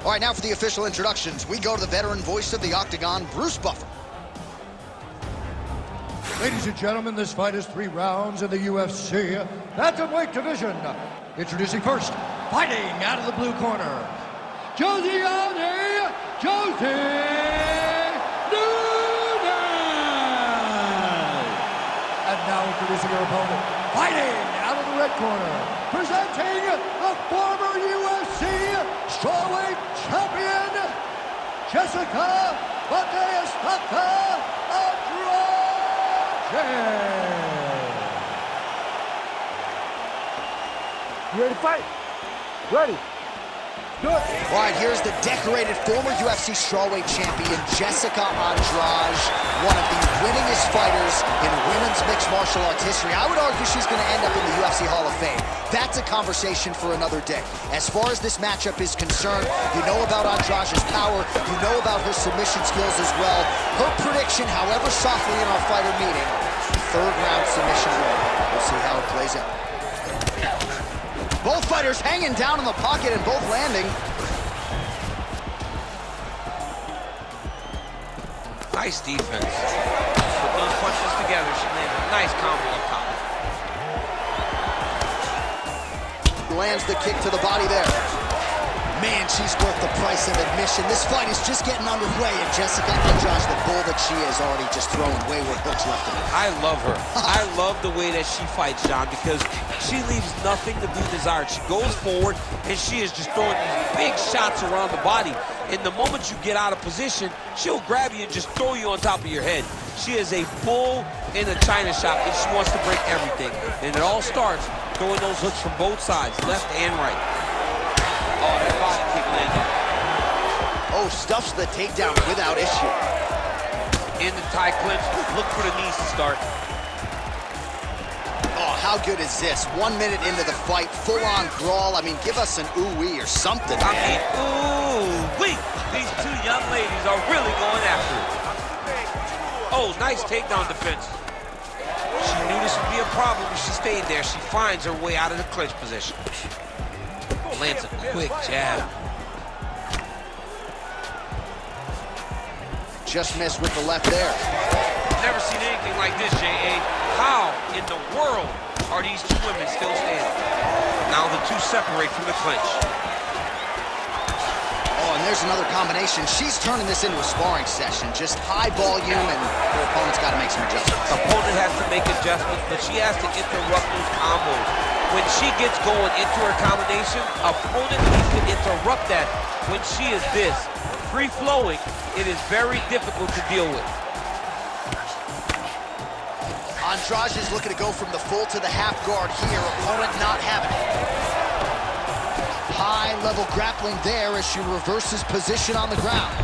All right, now for the official introductions, we go to the veteran voice of the Octagon, Bruce Buffer. Ladies and gentlemen, this fight is 3 rounds in the UFC bantamweight division. Introducing first, fighting out of the blue corner, Josie Nunes! And now introducing your opponent, fighting out of the red corner, presenting the former UFC strawweight champion, Jessica Andrade. You ready to fight? Ready. Do it. All right, here's the decorated former UFC strawweight champion, Jessica Andrade, one of the winningest fighters in women's mixed martial arts history. I would argue she's going to end up in the UFC Hall of Fame. That's a conversation for another day. As far as this matchup is concerned, you know about Andrade's power, you know about her submission skills as well. Her prediction, however softly in our fighter meeting, 3rd round submission win. We'll see how it plays out. Both fighters hanging down in the pocket and both landing. Nice defense. Put those punches together. She landed a nice combo up top. Lands the kick to the body there. Man, she's worth the price of admission. This fight is just getting underway, and Jessica Andrade, the bull that she is, already just throwing wayward hooks left and right. I love her. I love the way that she fights, John, because she leaves nothing to be desired. She goes forward, and she is just throwing these big shots around the body. And the moment you get out of position, she'll grab you and just throw you on top of your head. She is a bull in a china shop, and she wants to break everything. And it all starts throwing those hooks from both sides, left and right. Oh, that body kick landed. Oh, stuffs the takedown without issue. In the tie clinch, look for the knees to start. Oh, how good is this? 1 minute into the fight, full-on brawl. I mean, give us an ooh-wee or something. I mean, ooh-wee. These 2 young ladies are really going after it. Oh, nice takedown defense. She knew this would be a problem if she stayed there. She finds her way out of the clinch position. Lands a quick jab. Just missed with the left there. Never seen anything like this, J.A. How in the world are these 2 women still standing? Now the 2 separate from the clinch. Oh, and there's another combination. She's turning this into a sparring session. Just high volume, and her opponent's got to make some adjustments. Opponent has to make adjustments, but she has to interrupt those combos. When she gets going into her combination, opponent needs to interrupt that. When she is this free-flowing, it is very difficult to deal with. Andrade is looking to go from the full to the half guard here. Opponent not having it. High-level grappling there as she reverses position on the ground.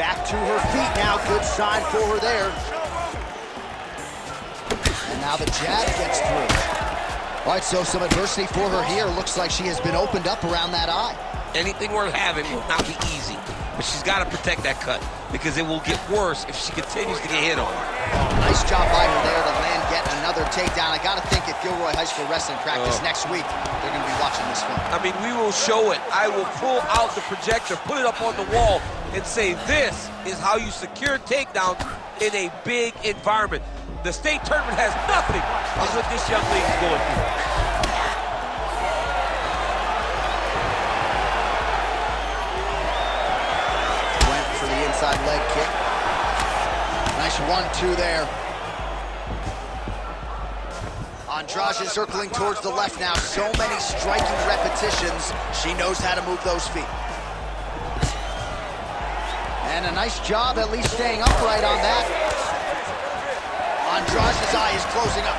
Back to her feet now. Good sign for her there. And now the jab gets through. All right, so some adversity for her here. Looks like she has been opened up around that eye. Anything worth having will not be easy, but she's got to protect that cut because it will get worse if she continues to get hit on. Nice job by her there to land yet another takedown. I got to think if Gilroy High School wrestling practice next week, they're going to be watching this film. I mean, we will show it. I will pull out the projector, put it up on the wall, and say, this is how you secure takedowns in a big environment. The state tournament has nothing on what this young lady's going through. Went for the inside leg kick. Nice 1-2 there. Andrade circling towards the left now. So many striking repetitions. She knows how to move those feet. And a nice job at least staying upright on that. Andrade's eye is closing up.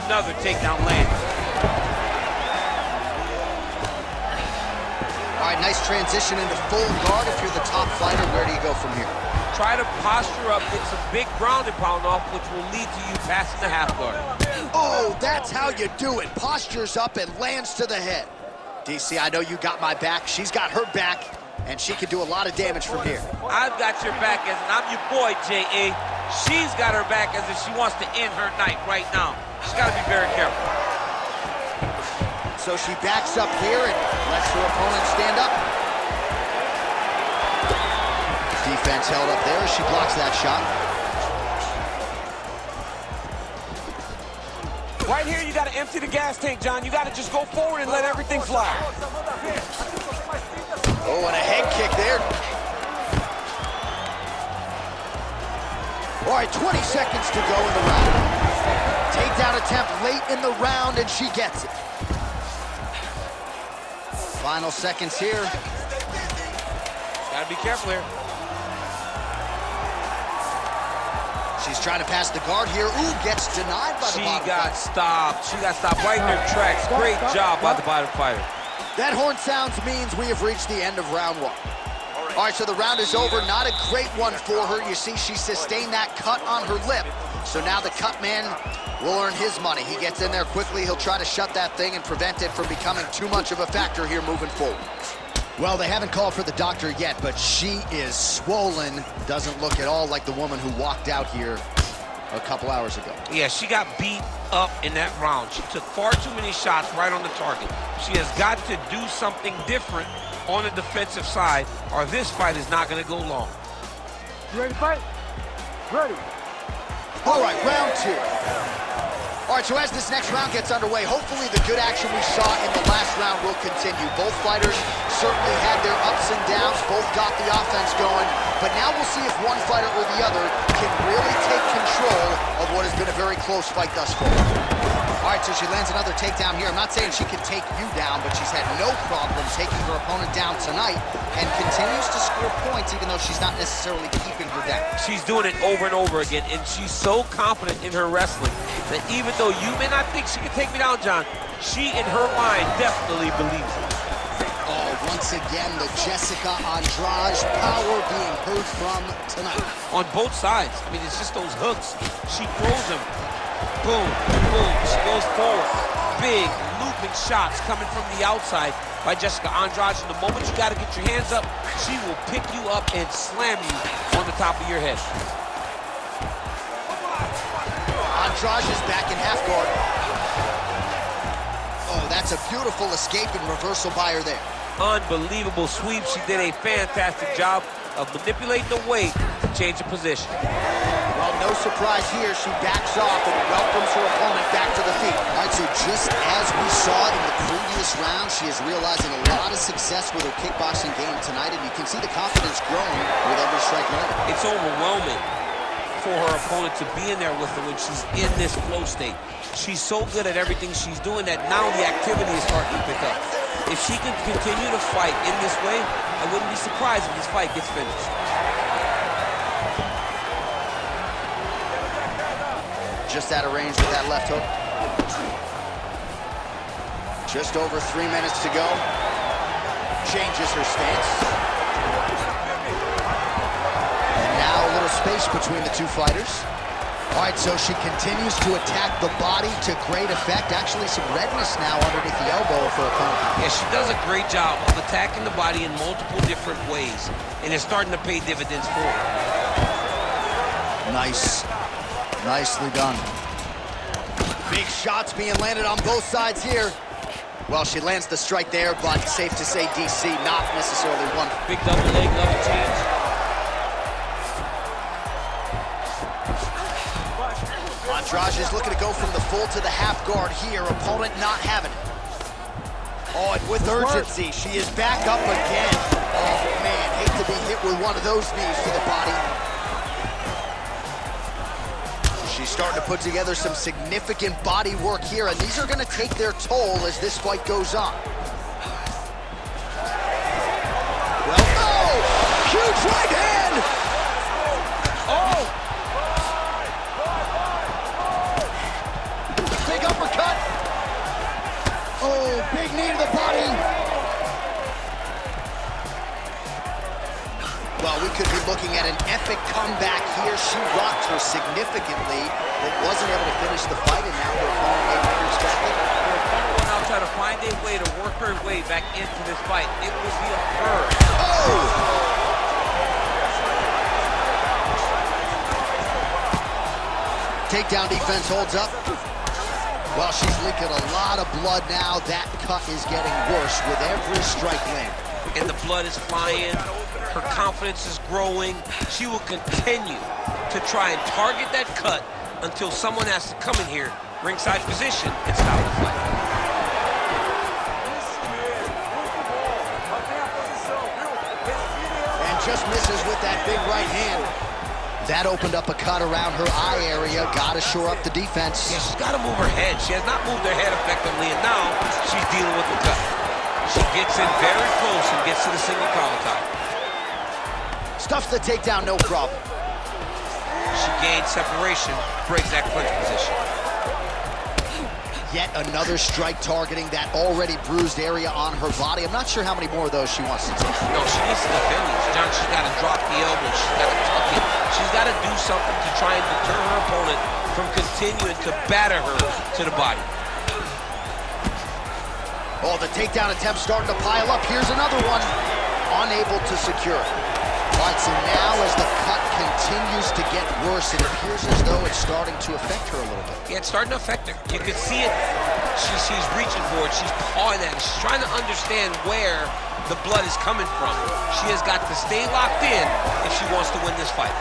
Another takedown land. All right, nice transition into full guard. If you're the top fighter, where do you go from here? Try to posture up, get some big ground and pound off, which will lead to you passing the half guard. Oh, that's how you do it. Postures up and lands to the head. DC, I know you got my back. She's got her back, and she can do a lot of damage from here. I've got your back, as in I'm your boy, J.A. She's got her back as if she wants to end her night right now. She's got to be very careful. so she backs up here and lets her opponent stand up. Defense held up there as she blocks that shot. Right here, you got to empty the gas tank, John. You got to just go forward and let everything fly. Oh, and a head kick there. All right, 20 seconds to go in the round. Takedown attempt late in the round, and she gets it. Final seconds here. Got to be careful here. She's trying to pass the guard here. Ooh, gets denied by the bottom fighter. She got stopped right in her tracks. Great job by the bottom fighter. That horn sounds means we have reached the end of round one. All right, so the round is over. Not a great one for her. You see, she sustained that cut on her lip. So now the cut man will earn his money. He gets in there quickly. He'll try to shut that thing and prevent it from becoming too much of a factor here moving forward. Well, they haven't called for the doctor yet, but she is swollen. Doesn't look at all like the woman who walked out here a couple hours ago. Yeah, she got beat up in that round. She took far too many shots right on the target. She has got to do something different on the defensive side, or this fight is not going to go long. You ready to fight? Ready. All right, round two. All right, so as this next round gets underway, hopefully the good action we saw in the last round will continue. Both fighters certainly had their ups and downs, both got the offense going, but now we'll see if one fighter or the other can really take control of what has been a very close fight thus far. All right, so she lands another takedown here. I'm not saying she can take you down, but she's had no problem taking her opponent down tonight and continues to score points even though she's not necessarily keeping her down. She's doing it over and over again, and she's so confident in her wrestling that even though you may not think she can take me down, John, she in her mind definitely believes it. Oh, once again, the Jessica Andrade power being heard from tonight. On both sides. I mean, it's just those hooks. She throws them. Boom, boom. She goes forward. Big, looping shots coming from the outside by Jessica Andrade. And the moment you got to get your hands up, she will pick you up and slam you on the top of your head. Andrade is back in half guard. Oh, that's a beautiful escape and reversal by her there. Unbelievable sweep. She did a fantastic job of manipulating the weight to change the position. Well, no surprise here. She backs off and welcomes her opponent back to the feet. All right, so just as we saw in the previous round, she is realizing a lot of success with her kickboxing game tonight, and you can see the confidence growing with every strike landed. It's overwhelming for her opponent to be in there with her when she's in this flow state. She's so good at everything she's doing that now the activity is starting to pick up. If she can continue to fight in this way, I wouldn't be surprised if this fight gets finished. Just out of range with that left hook. Just over 3 minutes to go. Changes her stance. And now a little space between the two fighters. All right, so she continues to attack the body to great effect. Actually, some redness now underneath the elbow for her opponent. Yeah, she does a great job of attacking the body in multiple different ways, and it's starting to pay dividends for her. Nice. Nicely done. Big shots being landed on both sides here. Well, she lands the strike there, but safe to say DC not necessarily one. Big double leg level change. Andrade is looking to go from the full to the half guard here. Opponent not having it. Oh, and with urgency, she is back up again. Oh, man, hate to be hit with one of those knees to the body. She's starting to put together some significant body work here, and these are going to take their toll as this fight goes on. Well, oh! Huge right hand! Oh! Big uppercut! Oh, big knee to the body! Well, we could be looking at an epic comeback here. She rocked her significantly, but wasn't able to finish the fight, and now her opponent is back in. Her opponent will now try to find a way to work her way back into this fight. It will be a her. Oh! Takedown defense holds up. Well, she's leaking a lot of blood now. That cut is getting worse with every strike land. And the blood is flying. Her confidence is growing. She will continue to try and target that cut until someone has to come in here, ringside position, and stop the fight. And just misses with that big right hand. That opened up a cut around her eye area. Got to shore up the defense. Yeah, she's got to move her head. She has not moved her head effectively, and now she's dealing with the cut. She gets in very close and gets to the single collar tie. Stuffs the takedown, no problem. She gains separation, breaks that clinch position. Yet another strike targeting that already bruised area on her body. I'm not sure how many more of those she wants to take. No, she needs to defend these. John, she's got to drop the elbow. She's got to tuck it. She's got to do something to try and deter her opponent from continuing to batter her to the body. Oh, the takedown attempt starting to pile up. Here's another one. Unable to secure it. All right, so now as the cut continues to get worse, it appears as though it's starting to affect her a little bit. Yeah, it's starting to affect her. You can see it. She's reaching for it. She's pawing at it. She's trying to understand where the blood is coming from. She has got to stay locked in if she wants to win this fight.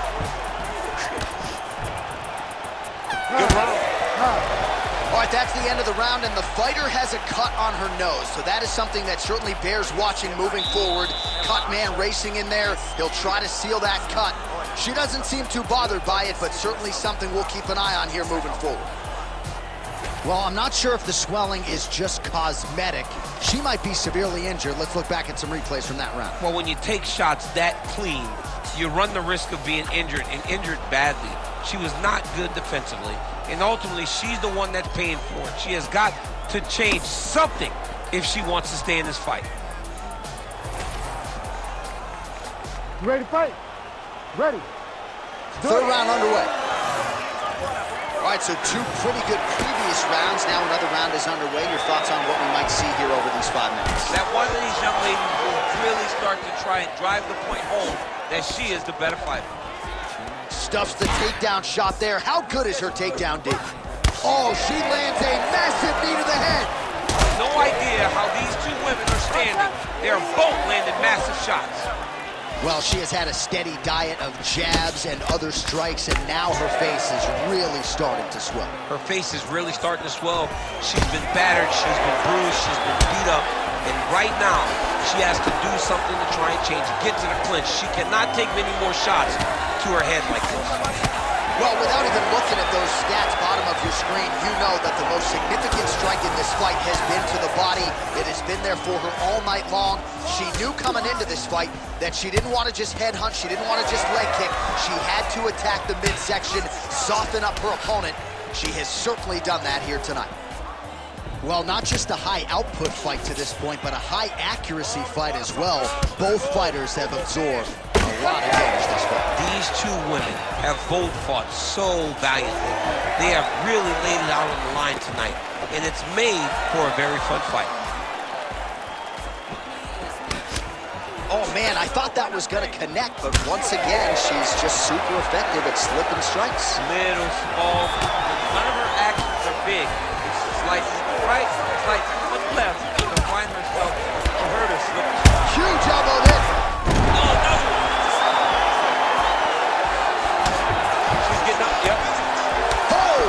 Good round. All right, that's the end of the round, and the fighter has a cut on her nose, so that is something that certainly bears watching moving forward. Cut man racing in there. He'll try to seal that cut. She doesn't seem too bothered by it, but certainly something we'll keep an eye on here moving forward. Well, I'm not sure if the swelling is just cosmetic. She might be severely injured. Let's look back at some replays from that round. Well, when you take shots that clean, you run the risk of being injured, and injured badly. She was not good defensively, and ultimately, she's the one that's paying for it. She has got to change something if she wants to stay in this fight. You ready to fight? Ready. Third round underway. All right, so two pretty good previous rounds. Now another round is underway. Your thoughts on what we might see here over these 5 minutes? That one of these young ladies will really start to try and drive the point home that she is the better fighter. Stuffs the takedown shot there. How good is her takedown, D? Oh, she lands a massive knee to the head. No idea how these two women are standing. They are both landing massive shots. Well, she has had a steady diet of jabs and other strikes, and now her face is really starting to swell. Her face is really starting to swell. She's been battered, she's been bruised, she's been beat up, and right now, she has to do something to try and change it, get to the clinch. She cannot take many more shots to her head like this. Well, without even looking at those stats, bottom of your screen, you know that the most significant strike in this fight has been to the body. It has been there for her all night long. She knew coming into this fight that she didn't want to just headhunt, she didn't want to just leg kick. She had to attack the midsection, soften up her opponent. She has certainly done that here tonight. Well, not just a high output fight to this point, but a high accuracy fight as well. Both fighters have absorbed a lot of damage this fight. These two women have both fought so valiantly. They have really laid it out on the line tonight, and it's made for a very fun fight. Oh man, I thought that was gonna connect, but once again, she's just super effective at slipping strikes. Little, small, none of her actions are big. It's slight right, slight left to find herself to hurt her slip. Huge elbow hit. Oh, no! She's getting up, yep. Oh!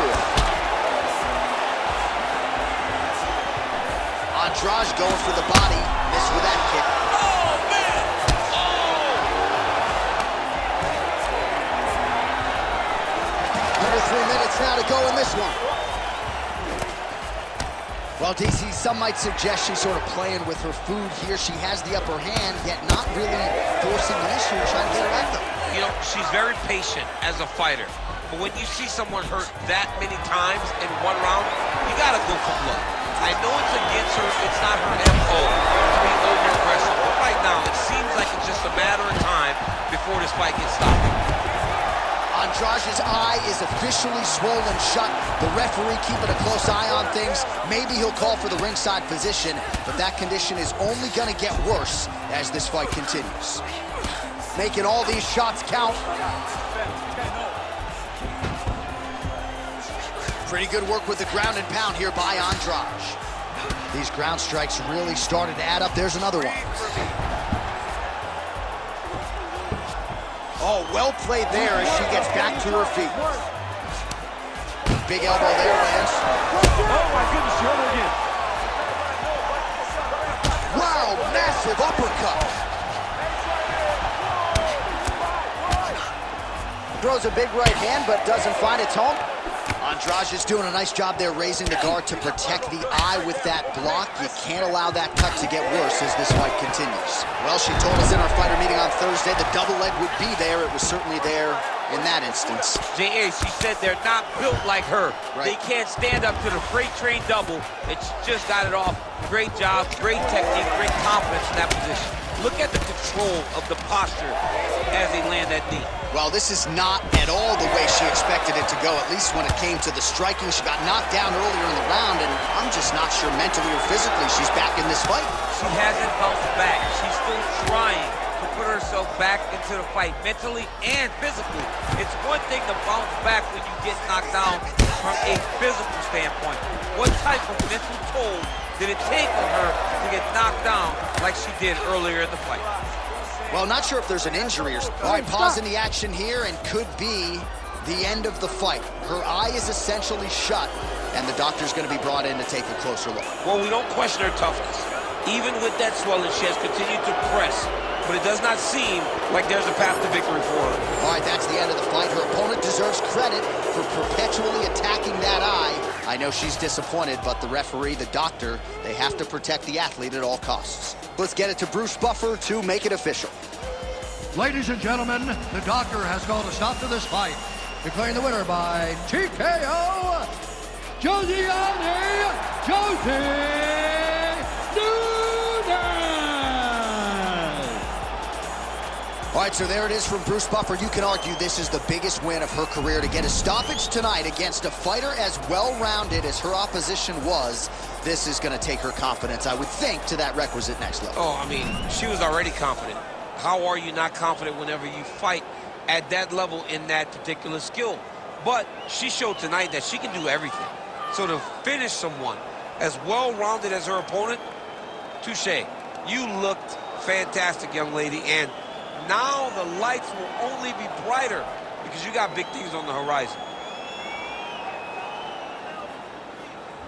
Andrade going for the body, missed with that kick. Oh, man! Under 3 minutes now to go in this one. Well, DC, some might suggest she's sort of playing with her food here. She has the upper hand, yet not really forcing the issue and trying to get her at them. You know, she's very patient as a fighter. But when you see someone hurt that many times in one round, you gotta go for blood. I know it's against her, it's not her MO to be over-aggressive. But right now, it seems like it's just a matter of time before this fight gets stopped. Andrade's eye is officially swollen shut. The referee keeping a close eye on things. Maybe he'll call for the ringside physician, but that condition is only going to get worse as this fight continues. Making all these shots count. Pretty good work with the ground and pound here by Andrade. These ground strikes really started to add up. There's another one. Oh, well played there as she gets back to her feet. Big elbow there, Lance. Oh my goodness, she hurt her again. Wow, massive uppercut. Throws a big right hand, but doesn't find its home. Andrade is doing a nice job there raising the guard to protect the eye with that block. You can't allow that cut to get worse as this fight continues. Well, she told us in our fighter meeting on Thursday the double leg would be there. It was certainly there in that instance. J.A., she said they're not built like her. Right. They can't stand up to the freight train double, and she just got it off. Great job, great technique, great confidence in that position. Look at the control of the posture as they land that knee. Well, this is not at all the way she expected it to go, at least when it came to the striking. She got knocked down earlier in the round, and I'm just not sure mentally or physically she's back in this fight. She hasn't bounced back. She's still trying to put herself back into the fight, mentally and physically. It's one thing to bounce back when you get knocked down from a physical standpoint. What type of mental toll did it take on her to get knocked down like she did earlier in the fight? Well, not sure if there's an injury or... All right, pausing the action here, and could be the end of the fight. Her eye is essentially shut, and the doctor's going to be brought in to take a closer look. Well, we don't question her toughness. Even with that swelling, she has continued to press, but it does not seem like there's a path to victory for her. All right, that's the end of the fight. Her opponent deserves credit for perpetually attacking that eye. I know she's disappointed, but the referee, the doctor, they have to protect the athlete at all costs. Let's get it to Bruce Buffer to make it official. Ladies and gentlemen, the doctor has called a stop to this fight, declaring the winner by TKO, Josiane Nunes! All right, so there it is from Bruce Buffer. You can argue this is the biggest win of her career to get a stoppage tonight against a fighter as well-rounded as her opposition was. This is going to take her confidence, I would think, to that requisite next level. Oh, I mean, she was already confident. How are you not confident whenever you fight at that level in that particular skill? But she showed tonight that she can do everything. So to finish someone as well-rounded as her opponent, touche. You looked fantastic, young lady, and now the lights will only be brighter because you got big things on the horizon.